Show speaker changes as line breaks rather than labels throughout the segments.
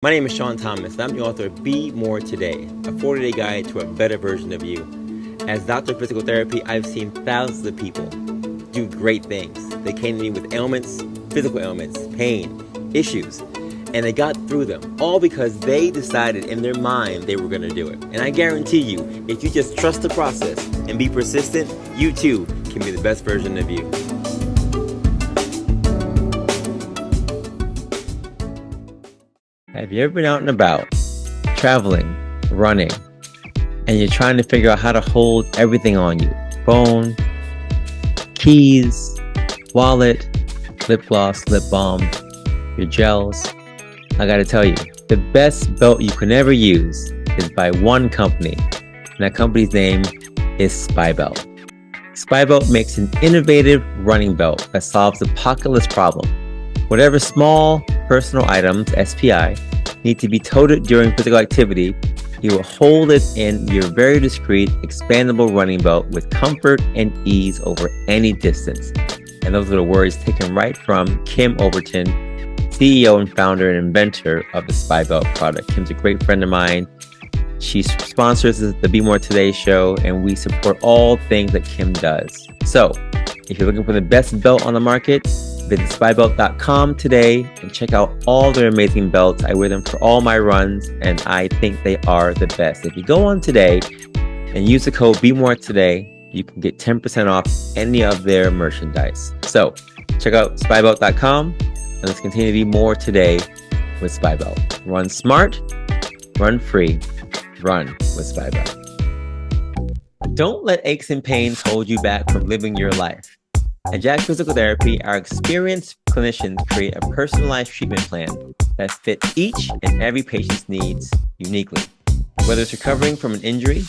My name is Sean Thomas, and I'm the author of Be More Today, a 40-day guide to a better version of you. As Doctor of Physical Therapy, I've seen thousands of people do great things. They came to me with ailments, physical ailments, pain, issues, and they got through them, all because they decided in their mind they were going to do it. And I guarantee you, if you just trust the process and be persistent, you too can be the best version of you. Have you ever been out and about, traveling, running, and you're trying to figure out how to hold everything on you? Phone, keys, wallet, lip gloss, lip balm, your gels. I gotta tell you, the best belt you can ever use is by one company, and that company's name is Spybelt. Spybelt makes an innovative running belt that solves the pocketless problem. Whatever small personal items, SPI, need to be toted during physical activity, you will hold it in your very discreet, expandable running belt with comfort and ease over any distance. And those are the words taken right from Kim Overton, CEO and founder and inventor of the Spybelt product. Kim's a great friend of mine. She sponsors the Be More Today show, and we support all things that Kim does. So, if you're looking for the best belt on the market, visit spybelt.com today and check out all their amazing belts. I wear them for all my runs, and I think they are the best. If you go on today and use the code BeMoreToday, you can get 10% off any of their merchandise. So check out spybelt.com, and let's continue to be more today with Spybelt. Run smart, run free, run with Spybelt. Don't let aches and pains hold you back from living your life. At JAG Physical Therapy, our experienced clinicians create a personalized treatment plan that fits each and every patient's needs uniquely. Whether it's recovering from an injury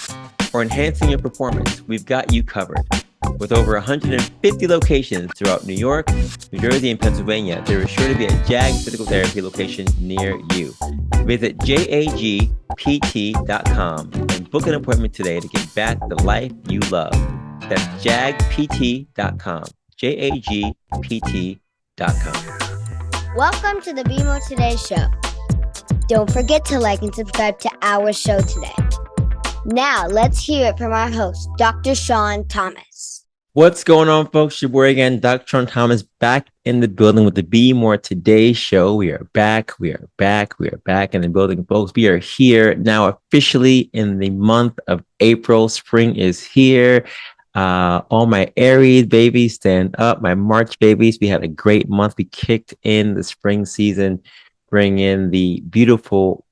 or enhancing your performance, we've got you covered. With over 150 locations throughout New York, New Jersey, and Pennsylvania, there is sure to be a JAG Physical Therapy location near you. Visit jagpt.com and book an appointment today to get back the life you love. That's jagpt.com. jagpt.com.
Welcome to the Be More Today show. Don't forget to like and subscribe to our show today. Now, let's hear it from our host, Dr. Sean Thomas.
What's going on, folks? Your boy again, Dr. Sean Thomas, back in the building with the Be More Today show. We are back in the building, folks. We are here now officially in the month of April. Spring is here. All my Aries babies, stand up. My March babies, we had a great month. We kicked in the spring season, bring in the beautiful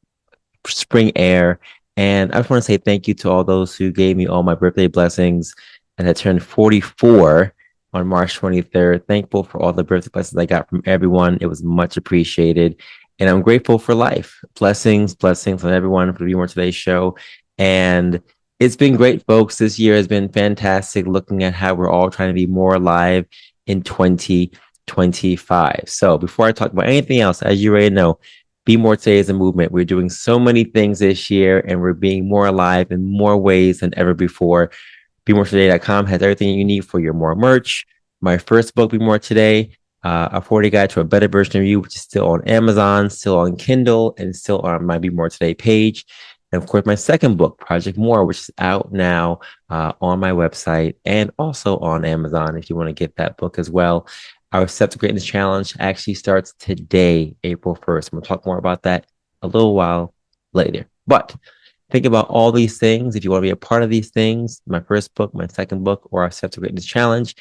spring air. And I just want to say thank you to all those who gave me all my birthday blessings. And I turned 44 on March 23rd. Thankful for all the birthday blessings I got from everyone. It was much appreciated. And I'm grateful for life. Blessings on everyone for the Be More Today show. And it's been great, folks. This year has been fantastic, looking at how we're all trying to be more alive in 2025. So before I talk about anything else, as you already know, Be More Today is a movement. We're doing so many things this year, and we're being more alive in more ways than ever before. BeMoreToday.com has everything you need for your more merch. My first book, Be More Today, a 40 guide to a better version of you, which is still on Amazon, still on Kindle, and still on my Be More Today page. And of course, my second book, Project More, which is out now on my website and also on Amazon if you want to get that book as well. Our Step to Greatness Challenge actually starts today, April 1st. We'll talk more about that a little while later. But think about all these things. If you want to be a part of these things, my first book, my second book, or our Step to Greatness Challenge,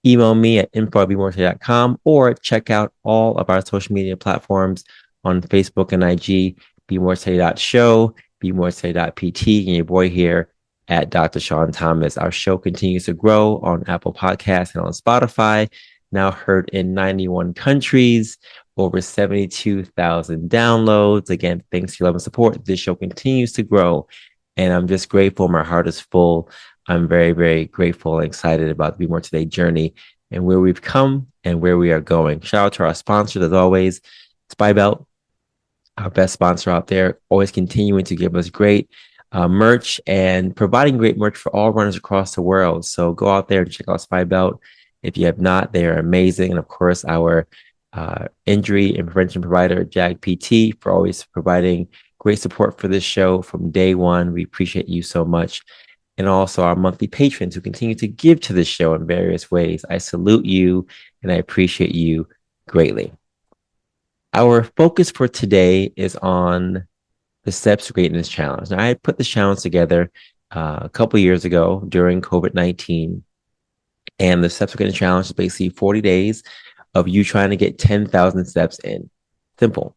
email me at info@BeMoreToday.com or check out all of our social media platforms on Facebook and IG, BeMoreToday.show, BeMoreToday.pt, and your boy here at Dr. Sean Thomas. Our show continues to grow on Apple Podcasts and on Spotify, now heard in 91 countries, over 72,000 downloads. Again, thanks for your love and support. This show continues to grow, and I'm just grateful. My heart is full. I'm very, very grateful and excited about the Be More Today journey and where we've come and where we are going. Shout out to our sponsors, as always, Spybelt, our best sponsor out there, always continuing to give us great merch and providing great merch for all runners across the world. So go out there and check out Spybelt. If you have not, they are amazing. And of course, our injury and prevention provider, JAG PT, for always providing great support for this show from day one. We appreciate you so much. And also our monthly patrons who continue to give to this show in various ways. I salute you and I appreciate you greatly. Our focus for today is on the Steps to Greatness Challenge. Now, I put the challenge together a couple years ago during COVID-19. And the Steps to Greatness Challenge is basically 40 days of you trying to get 10,000 steps in. Simple.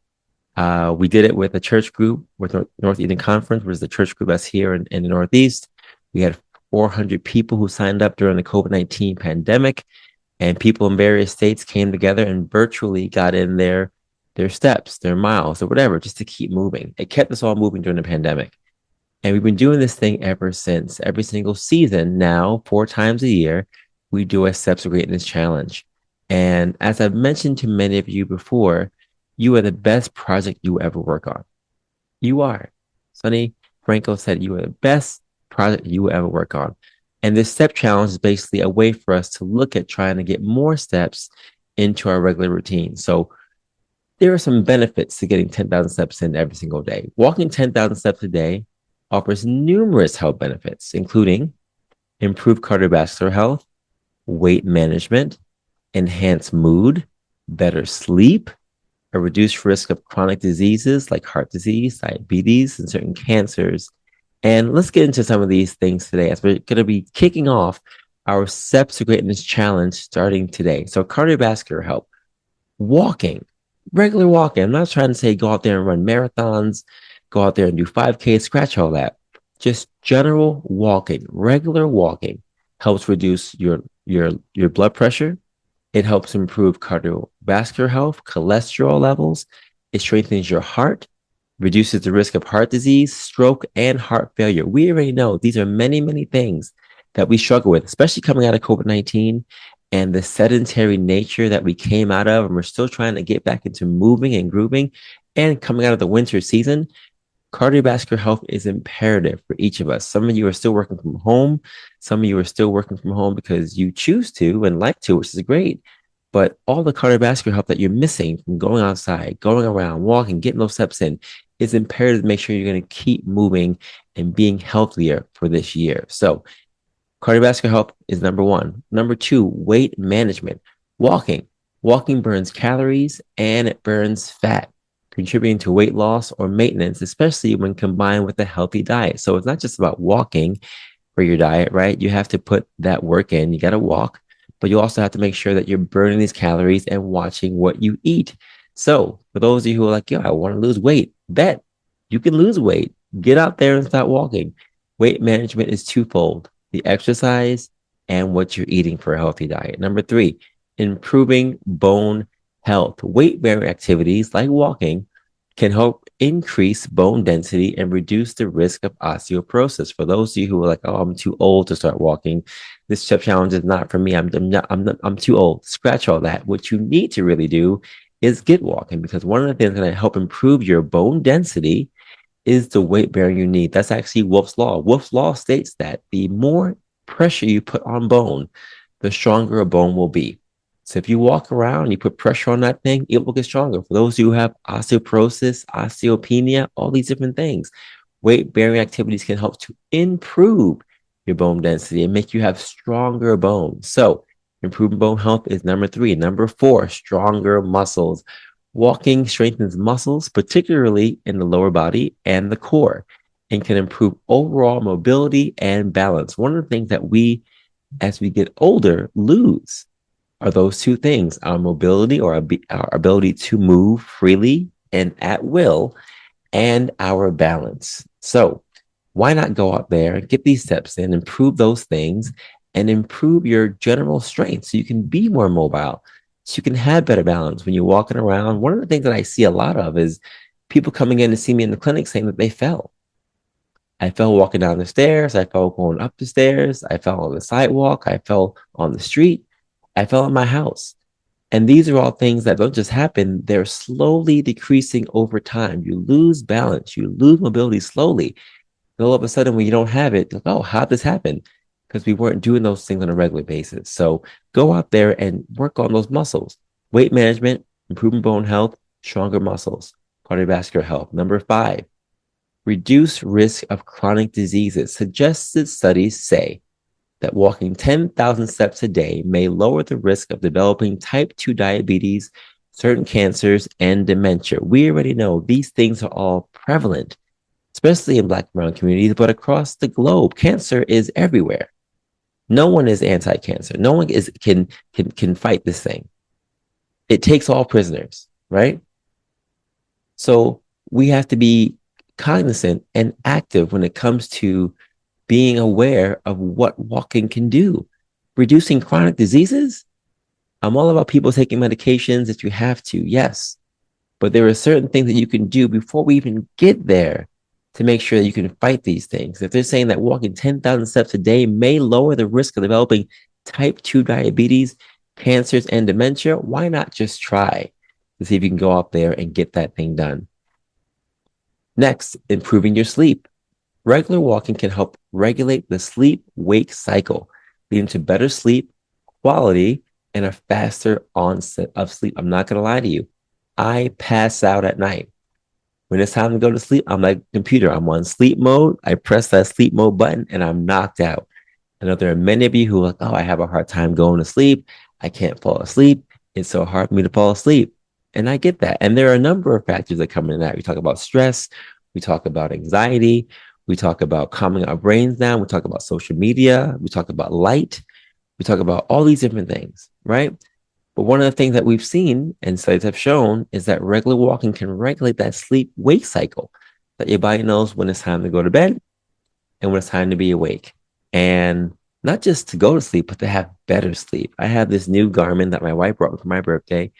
We did it with a church group with North Eden Conference, which is the church group that's here in the Northeast. We had 400 people who signed up during the COVID-19 pandemic, and people in various states came together and virtually got in their steps, their miles, or whatever, just to keep moving. It kept us all moving during the pandemic. And we've been doing this thing ever since. Every single season now, 4 times a year, we do a Steps to Greatness Challenge. And as I've mentioned to many of you before, you are the best project you ever work on. You are. Sonny Franco said you are the best project you will ever work on. And this step challenge is basically a way for us to look at trying to get more steps into our regular routine. So there are some benefits to getting 10,000 steps in every single day. Walking 10,000 steps a day offers numerous health benefits, including improved cardiovascular health, weight management, enhanced mood, better sleep, a reduced risk of chronic diseases like heart disease, diabetes, and certain cancers. And let's get into some of these things today as we're going to be kicking off our Steps to Greatness Challenge starting today. So cardiovascular health, walking, regular walking. I'm not trying to say go out there and run marathons, go out there and do 5K, scratch all that. Just general walking, regular walking helps reduce your blood pressure. It helps improve cardiovascular health, cholesterol levels. It strengthens your heart, reduces the risk of heart disease, stroke, and heart failure. We already know these are many, many things that we struggle with, especially coming out of COVID-19 and the sedentary nature that we came out of. And we're still trying to get back into moving and grooving. And coming out of the winter season, cardiovascular health is imperative for each of us. Some of you are still working from home. Some of you are still working from home because you choose to and like to, which is great. But all the cardiovascular health that you're missing from going outside, going around, walking, getting those steps in, is imperative to make sure you're going to keep moving and being healthier for this year. So cardiovascular health is number 1. Number 2, weight management. Walking burns calories and it burns fat, contributing to weight loss or maintenance, especially when combined with a healthy diet. So it's not just about walking for your diet, right? You have to put that work in. You got to walk, but you also have to make sure that you're burning these calories and watching what you eat. So for those of you who are like, yo, I want to lose weight, bet you can lose weight. Get out there and start walking. Weight management is twofold: the exercise and what you're eating for a healthy diet. Number 3, improving bone health. Weight-bearing activities like walking can help increase bone density and reduce the risk of osteoporosis. For those of you who are like, oh, I'm too old to start walking, this step challenge is not for me. I'm too old. Scratch all that. What you need to really do is get walking, because one of the things that's going to help improve your bone density is the weight bearing you need. That's actually Wolff's Law. Wolff's Law states that the more pressure you put on bone, the stronger a bone will be. So if you walk around and you put pressure on that thing, it will get stronger. For those who have osteoporosis, osteopenia, all these different things, weight-bearing activities can help to improve your bone density and make you have stronger bones. So improving bone health is number 3. Number 4, stronger muscles. Walking strengthens muscles, particularly in the lower body and the core, and can improve overall mobility and balance. One of the things that we, as we get older, lose are those 2 things: our mobility, or our ability to move freely and at will, and our balance. So why not go out there and get these steps in, improve those things, and improve your general strength so you can be more mobile, so you can have better balance when you're walking around. One of the things that I see a lot of is people coming in to see me in the clinic saying that they fell. I fell walking down the stairs. I fell going up the stairs. I fell on the sidewalk. I fell on the street. I fell in my house. And these are all things that don't just happen. They're slowly decreasing over time. You lose balance. You lose mobility slowly. And all of a sudden, when you don't have it, like, oh, how'd this happen? Because we weren't doing those things on a regular basis. So go out there and work on those muscles. Weight management improving bone health, stronger muscles, cardiovascular health. Number 5, reduce risk of chronic diseases. Suggested studies say that walking 10,000 steps a day may lower the risk of developing type 2 diabetes, certain cancers, and dementia. We already know these things are all prevalent, especially in Black and brown communities, but across the globe. Cancer is everywhere. No one is anti-cancer. No one can fight this thing. It takes all prisoners, right? So we have to be cognizant and active when it comes to being aware of what walking can do. Reducing chronic diseases. I'm all about people taking medications if you have to, yes. But there are certain things that you can do before we even get there to make sure that you can fight these things. If they're saying that walking 10,000 steps a day may lower the risk of developing type 2 diabetes, cancers, and dementia, why not just try to see if you can go out there and get that thing done? Next, improving your sleep. Regular walking can help regulate the sleep-wake cycle, leading to better sleep quality and a faster onset of sleep. I'm not going to lie to you. I pass out at night. When it's time to go to sleep, I'm like computer. I'm on sleep mode. I press that sleep mode button and I'm knocked out. I know there are many of you who are like, oh, I have a hard time going to sleep. I can't fall asleep. It's so hard for me to fall asleep. And I get that. And there are a number of factors that come in that. We talk about stress. We talk about anxiety. We talk about calming our brains down. We talk about social media. We talk about light. We talk about all these different things, right? But one of the things that we've seen and studies have shown is that regular walking can regulate that sleep-wake cycle, that your body knows when it's time to go to bed and when it's time to be awake. And not just to go to sleep, but to have better sleep. I have this new Garmin that my wife brought me for my birthday.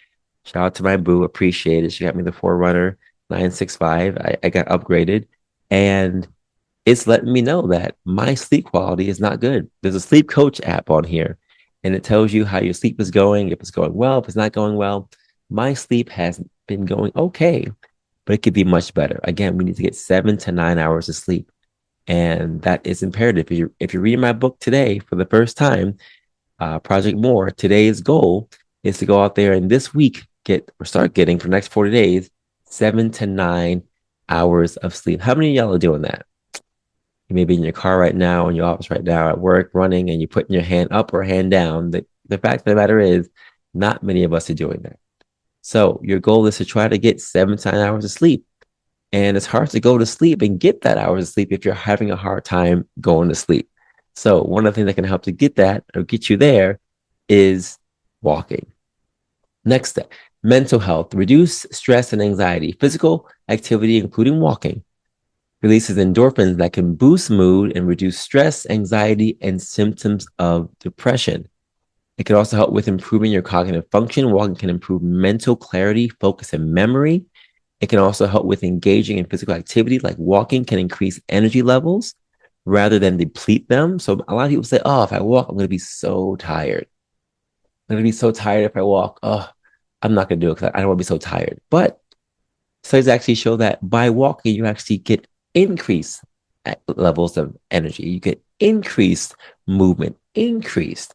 Shout out to my boo, appreciate it. She got me the Forerunner 965. I got upgraded. And it's letting me know that my sleep quality is not good. There's a sleep coach app on here, and it tells you how your sleep is going, if it's going well, if it's not going well. My sleep has been going okay, but it could be much better. Again, we need to get 7 to 9 hours of sleep, and that is imperative. If you're reading my book today for the first time, Project More, today's goal is to go out there and this week start getting for the next 40 days, 7 to 9 hours of sleep. How many of y'all are doing that? You may be in your car right now, in your office right now, at work, running, and you're putting your hand up or hand down. The fact of the matter is, not many of us are doing that. So your goal is to try to get 7 to 9 hours of sleep. And it's hard to go to sleep and get that hours of sleep if you're having a hard time going to sleep. So one of the things that can help to get that or get you there is walking. Next step, mental health. Reduce stress and anxiety. Physical activity, including walking, releases endorphins that can boost mood and reduce stress, anxiety, and symptoms of depression. It can also help with improving your cognitive function. Walking can improve mental clarity, focus, and memory. It can also help with engaging in physical activity, like walking can increase energy levels rather than deplete them. So a lot of people say, oh, if I walk, I'm going to be so tired. I'm going to be so tired if I walk. Oh, I'm not going to do it because I don't want to be so tired. But studies actually show that by walking, you actually get increased levels of energy. You get increased movement, increased.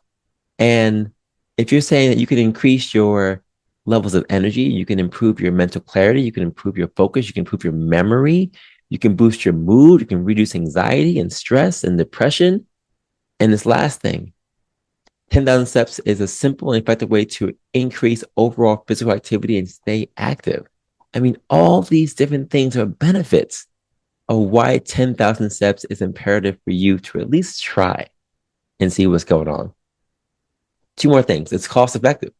And if you're saying that you can increase your levels of energy, you can improve your mental clarity, you can improve your focus, you can improve your memory, you can boost your mood, you can reduce anxiety and stress and depression. And this last thing, 10,000 steps is a simple and effective way to increase overall physical activity and stay active. I mean, all these different things are benefits of why 10,000 steps is imperative for you to at least try and see what's going on. 2 more things. It's cost effective.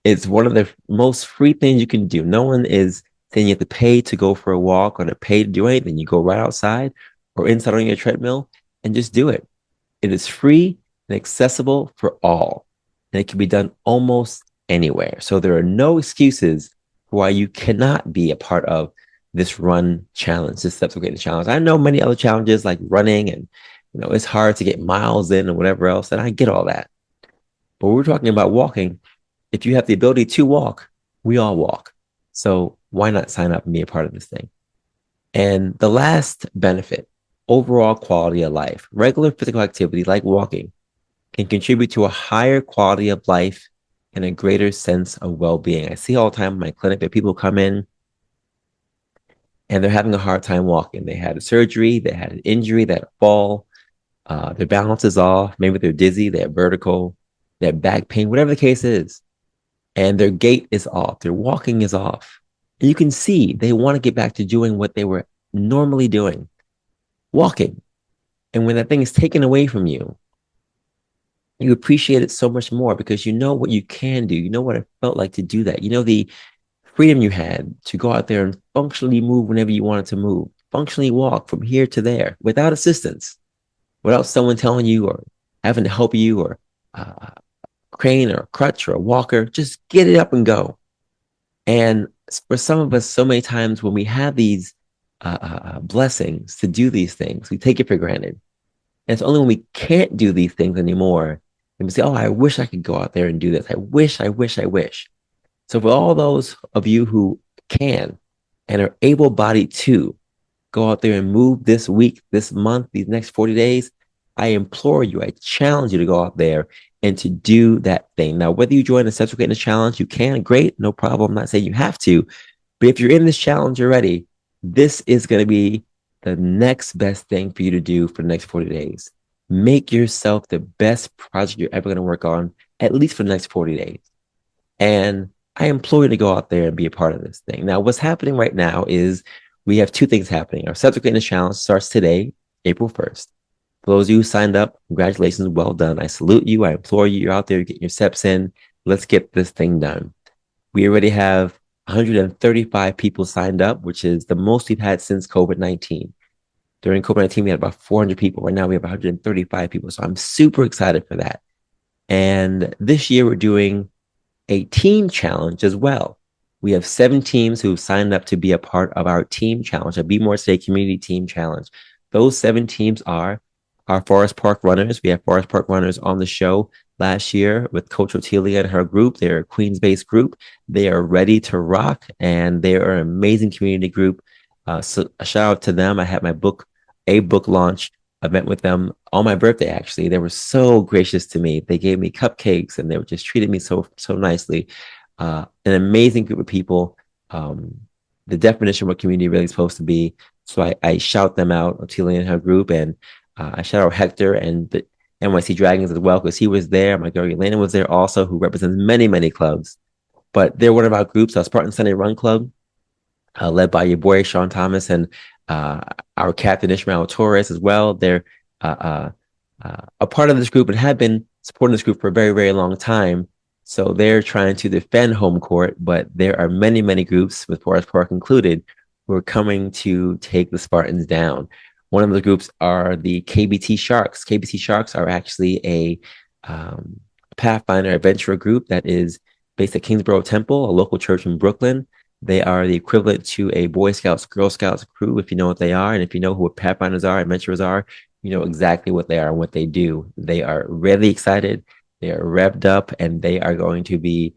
It's one of the most free things you can do. No one is saying you have to pay to go for a walk or to pay to do anything. You go right outside or inside on your treadmill and just do it. It is free and accessible for all. And it can be done almost anywhere. So there are no excuses for why you cannot be a part of this run challenge, this Steps Okay challenge. I know many other challenges like running and, it's hard to get miles in and whatever else. And I get all that. But we're talking about walking. If you have the ability to walk, we all walk. So why not sign up and be a part of this thing? And the last benefit, overall quality of life. Regular physical activity like walking can contribute to a higher quality of life and a greater sense of well-being. I see all the time in my clinic that people come in and they're having a hard time walking. They had a surgery, they had an injury, they had a fall, their balance is off, maybe they're dizzy, they have vertigo, they have back pain, whatever the case is, and their gait is off, their walking is off. And you can see they want to get back to doing what they were normally doing, walking. And when that thing is taken away from you, you appreciate it so much more because you know what you can do. You know what it felt like to do that. You know the freedom you had to go out there and functionally move whenever you wanted to move, functionally walk from here to there without assistance, without someone telling you or having to help you or a crane or a crutch or a walker. Just get it up and go. And for some of us, so many times when we have these blessings to do these things, we take it for granted. And it's only when we can't do these things anymore and we say, oh, I wish I could go out there and do this. I wish, I wish, I wish. So for all those of you who can and are able-bodied to go out there and move this week, this month, these next 40 days, I implore you, I challenge you to go out there and to do that thing. Now, whether you join the Sexual Greatness Challenge, you can, great, no problem. I'm not saying you have to, but if you're in this challenge already, this is going to be the next best thing for you to do for the next 40 days. Make yourself the best project you're ever going to work on, at least for the next 40 days. And I implore you to go out there and be a part of this thing. Now, what's happening right now is we have two things happening. Our Sexual Greatness Challenge starts today, April 1st. For those of you who signed up, congratulations, well done. I salute you. I implore you, you're out there getting your steps in. Let's get this thing done. We already have 135 people signed up, which is the most we've had since COVID-19. During COVID-19, we had about 400 people. Right now, we have 135 people. So I'm super excited for that. And this year, we're doing a team challenge as well. We have 7 teams who've signed up to be a part of our team challenge, a Be More Today Community Team Challenge. Those 7 teams are our Forest Park Runners. We have Forest Park Runners on the show last year with Coach Otelia and her group. They're a Queens-based group. They are ready to rock, and they are an amazing community group. So a shout out to them. I had a book launch event with them on my birthday, actually. They were so gracious to me. They gave me cupcakes, and they were just treated me so nicely. An amazing group of people. The definition of what community really is supposed to be. So I shout them out, Otelia and her group, and I shout out Hector and the NYC Dragons as well, because he was there. My girl Elena was there also, who represents many clubs. But they're one of our groups, our Spartan Sunday Run Club, led by your boy, Sean Thomas, and our captain, Ishmael Torres, as well. They're a part of this group and have been supporting this group for a very long time. So they're trying to defend home court, but there are many groups, with Forest Park included, who are coming to take the Spartans down. One of the groups are the KBT Sharks. KBT Sharks are actually a Pathfinder adventurer group that is based at Kingsborough Temple, a local church in Brooklyn. They are the equivalent to a Boy Scouts, Girl Scouts crew, if you know what they are. And if you know who Pathfinders are, adventurers are, you know exactly what they are and what they do. They are really excited. They are revved up, and they are going to be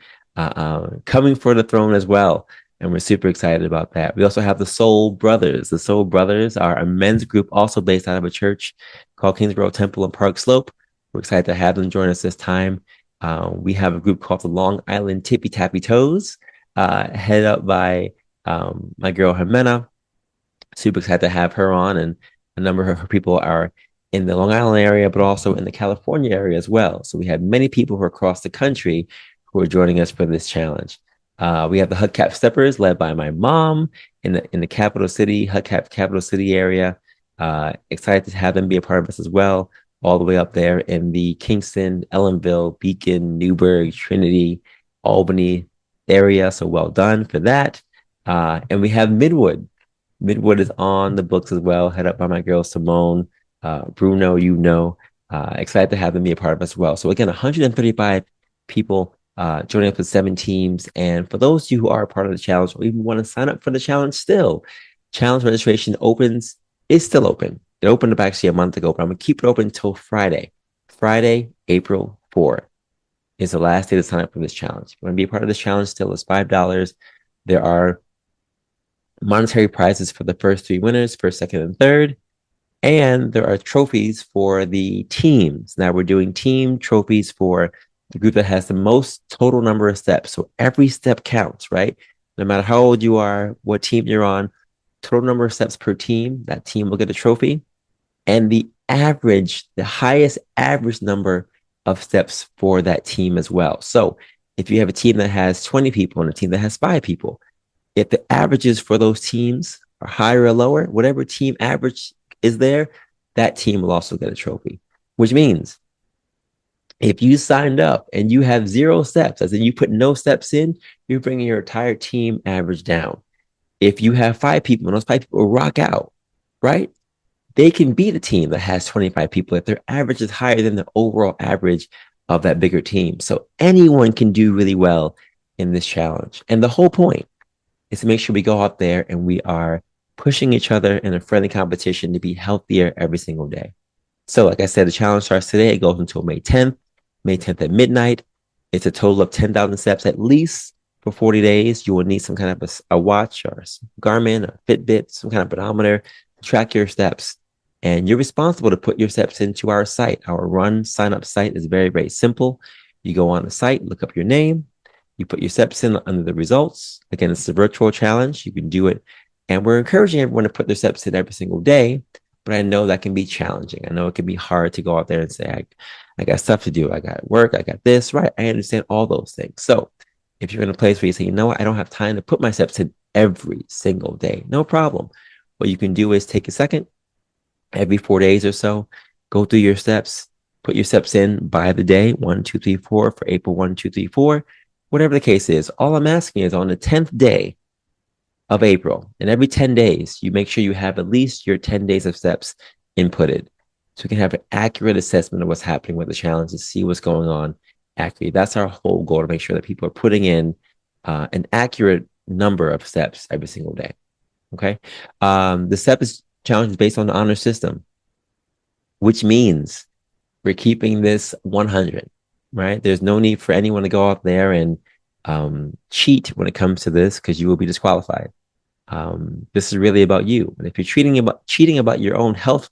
coming for the throne as well. And we're super excited about that. We also have the Soul Brothers. The Soul Brothers are a men's group also based out of a church called Kingsborough Temple and Park Slope. We're excited to have them join us this time. We have a group called the Long Island Tippy Tappy Toes, headed up by my girl Jimena. Super excited to have her on, and a number of her people are in the Long Island area, but also in the California area as well. So we have many people who are across the country who are joining us for this challenge. We have the Hubcap Steppers, led by my mom in the capital city, Hubcap capital city area. Excited to have them be a part of us as well, all the way up there in the Kingston, Ellenville, Beacon, Newburgh, Trinity, Albany area. So well done for that. And we have Midwood. Midwood is on the books as well, head up by my girl Simone, Bruno, excited to have them be a part of us as well. So again, 135 people joining up with 7 teams. And for those of you who are a part of the challenge or even want to sign up for the challenge still, challenge registration is still open. It opened up actually a month ago, but I'm going to keep it open until Friday. Friday, April 4th is the last day to sign up for this challenge. If you want to be a part of this challenge still, it's $5. There are monetary prizes for the first 3 winners, first, second, and third. And there are trophies for the teams. Now we're doing team trophies for the group that has the most total number of steps. So every step counts, right? No matter how old you are, what team you're on, total number of steps per team, that team will get a trophy. And the highest average number of steps for that team as well. So if you have a team that has 20 people and a team that has 5 people, if the averages for those teams are higher or lower, whatever team average is there, that team will also get a trophy, which means if you signed up and you have 0 steps, as in you put no steps in, you're bringing your entire team average down. If you have 5 people and those 5 people rock out, right? They can beat a team that has 25 people if their average is higher than the overall average of that bigger team. So anyone can do really well in this challenge. And the whole point is to make sure we go out there and we are pushing each other in a friendly competition to be healthier every single day. So, like I said, the challenge starts today. It goes until May 10th, May 10th at midnight. It's a total of 10,000 steps at least for 40 days. You will need some kind of a watch or a Garmin, a Fitbit, some kind of pedometer to track your steps. And you're responsible to put your steps into our site. Our run sign up site is very, very simple. You go on the site, look up your name, you put your steps in under the results. Again, it's a virtual challenge. You can do it. And we're encouraging everyone to put their steps in every single day. But I know that can be challenging. I know it can be hard to go out there and say, I got stuff to do. I got work. I got this. Right. I understand all those things. So if you're in a place where you say, you know what, I don't have time to put my steps in every single day, no problem. What you can do is take a second every 4 days or so, go through your steps, put your steps in by the day, 1, 2, 3, 4 for April 1, 2, 3, 4, whatever the case is. All I'm asking is on the 10th day of April, and every 10 days, you make sure you have at least your 10 days of steps inputted so you can have an accurate assessment of what's happening with the challenge and see what's going on accurately. That's our whole goal, to make sure that people are putting in an accurate number of steps every single day. Okay. The step challenge is based on the honor system, which means we're keeping this 100, right? There's no need for anyone to go out there and cheat when it comes to this, because you will be disqualified. This is really about you. And if you're cheating about your own health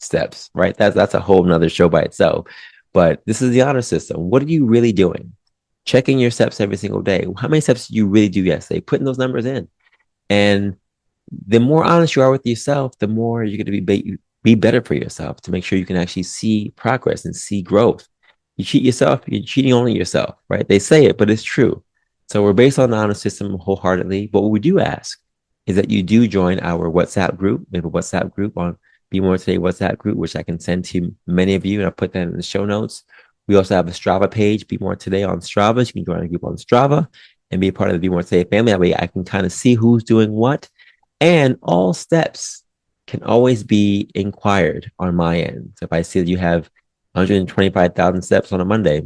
steps, right? That's a whole nother show by itself. But this is the honor system. What are you really doing? Checking your steps every single day. How many steps did you really do yesterday? Putting those numbers in. And the more honest you are with yourself, the more you're going to be better for yourself, to make sure you can actually see progress and see growth. You cheat yourself, you're cheating only yourself, right? They say it, but it's true. So we're based on the honor system wholeheartedly. But what we do ask is that you do join our WhatsApp group. We have a WhatsApp group on Be More Today WhatsApp group, which I can send to many of you, and I'll put that in the show notes. We also have a Strava page, Be More Today on Strava. You can join a group on Strava and be a part of the Be More Today family. That way I can kind of see who's doing what. And all steps can always be inquired on my end. So if I see that you have 125,000 steps on a Monday,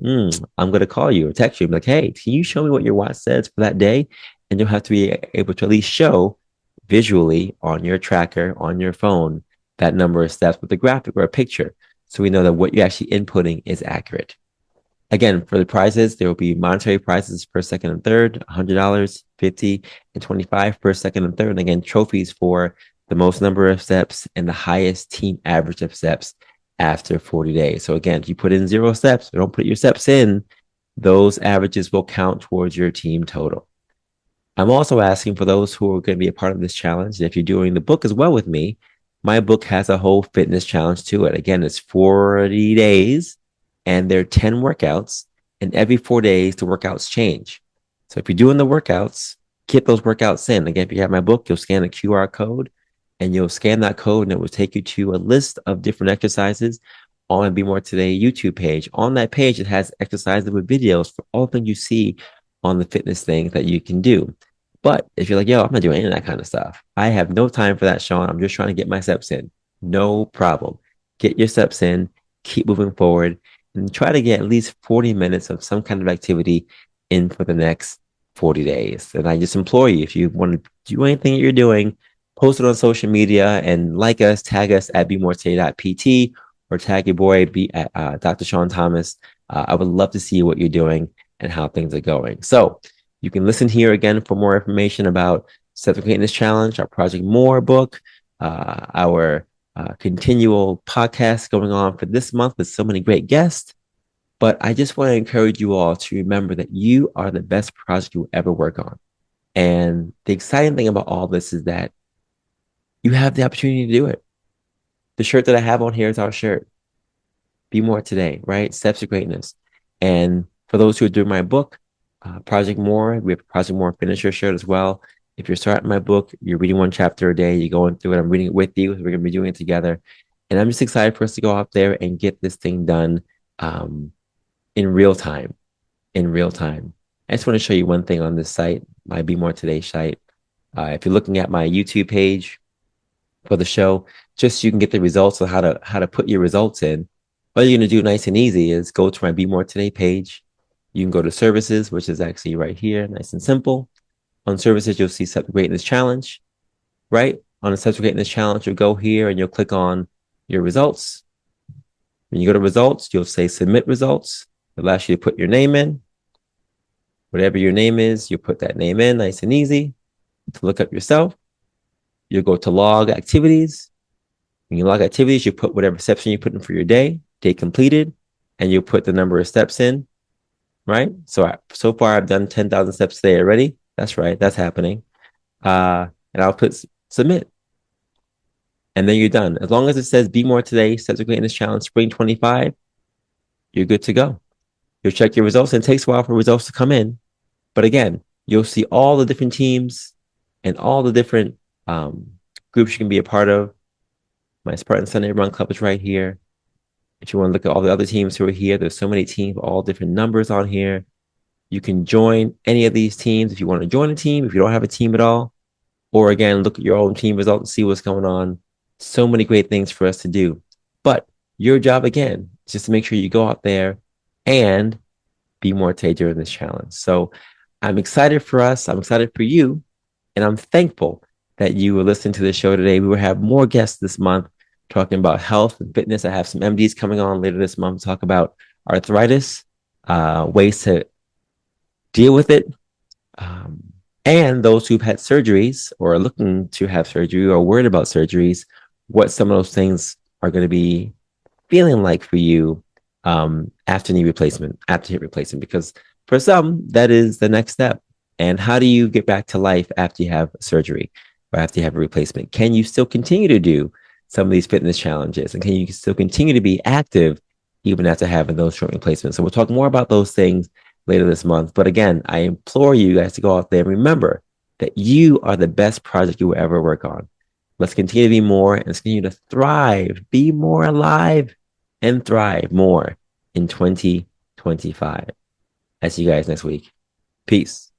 I'm going to call you or text you. I'm like, hey, can you show me what your watch says for that day? And you'll have to be able to at least show visually on your tracker, on your phone, that number of steps with a graphic or a picture, so we know that what you're actually inputting is accurate. Again, for the prizes, there will be monetary prizes per second and third, $100, $50, and $25 per second and third. And again, trophies for the most number of steps and the highest team average of steps after 40 days. So again, if you put in 0 steps, or don't put your steps in, those averages will count towards your team total. I'm also asking for those who are going to be a part of this challenge. And if you're doing the book as well with me, my book has a whole fitness challenge to it. Again, it's 40 days. And there are 10 workouts, and every 4 days, the workouts change. So if you're doing the workouts, keep those workouts in. Again, if you have my book, you'll scan a QR code, and you'll scan that code, and it will take you to a list of different exercises on Be More Today YouTube page. On that page, it has exercises with videos for all things you see on the fitness things that you can do. But if you're like, yo, I'm not doing any of that kind of stuff, I have no time for that, Sean. I'm just trying to get my steps in. No problem. Get your steps in, keep moving forward, and try to get at least 40 minutes of some kind of activity in for the next 40 days. And I just implore you, if you want to do anything that you're doing, post it on social media and like us, tag us at BeMoreToday.pt or tag your boy at Dr. Sean Thomas. I would love to see what you're doing and how things are going. So you can listen here again for more information about Steps for Greatness Challenge, our Project More book, our continual podcast going on for this month with so many great guests. But I just want to encourage you all to remember that you are the best project you will ever work on. And the exciting thing about all this is that you have the opportunity to do it. The shirt that I have on here is our shirt. Be More Today, right? Steps to Greatness. And for those who are doing my book, Project More, we have Project More Finisher shirt as well. If you're starting my book, you're reading one chapter a day, you're going through it, I'm reading it with you. We're going to be doing it together. And I'm just excited for us to go out there and get this thing done in real time. In real time. I just want to show you one thing on this site, my Be More Today site. If you're looking at my YouTube page for the show, just so you can get the results of how to put your results in. All you're going to do nice and easy is go to my Be More Today page. You can go to services, which is actually right here, nice and simple. On services, you'll see Steps to Greatness Challenge, right? On the Steps to Greatness Challenge, you'll go here and you'll click on your results. When you go to results, you'll say submit results. It'll ask you to put your name in. Whatever your name is, you put that name in, nice and easy. To look up yourself, you'll go to log activities. When you log activities, you put whatever steps in you put in for your day completed, and you put the number of steps in, right? So far I've done 10,000 steps today already. That's right. That's happening. And I'll put submit. And then you're done. As long as it says Be More Today, Steps to Greatness Challenge Spring 25, you're good to go. You'll check your results, and it takes a while for results to come in. But again, you'll see all the different teams and all the different groups you can be a part of. My Spartan Sunday Run Club is right here. If you want to look at all the other teams who are here, there's so many teams, all different numbers on here. You can join any of these teams if you want to join a team, if you don't have a team at all. Or again, look at your own team results and see what's going on. So many great things for us to do. But your job, again, is just to make sure you go out there and be more today during this challenge. So I'm excited for us. I'm excited for you. And I'm thankful that you will listen to the show today. We will have more guests this month talking about health and fitness. I have some MDs coming on later this month to talk about arthritis, ways to deal with it, and those who've had surgeries or are looking to have surgery or worried about surgeries, what some of those things are going to be feeling like for you after knee replacement, after hip replacement, because for some, that is the next step. And how do you get back to life after you have surgery or after you have a replacement? Can you still continue to do some of these fitness challenges? And can you still continue to be active even after having those joint replacements? So we'll talk more about those things later this month. But again, I implore you guys to go out there and remember that you are the best project you will ever work on. Let's continue to be more, and let's continue to thrive, be more alive, and thrive more in 2025. I'll see you guys next week. Peace.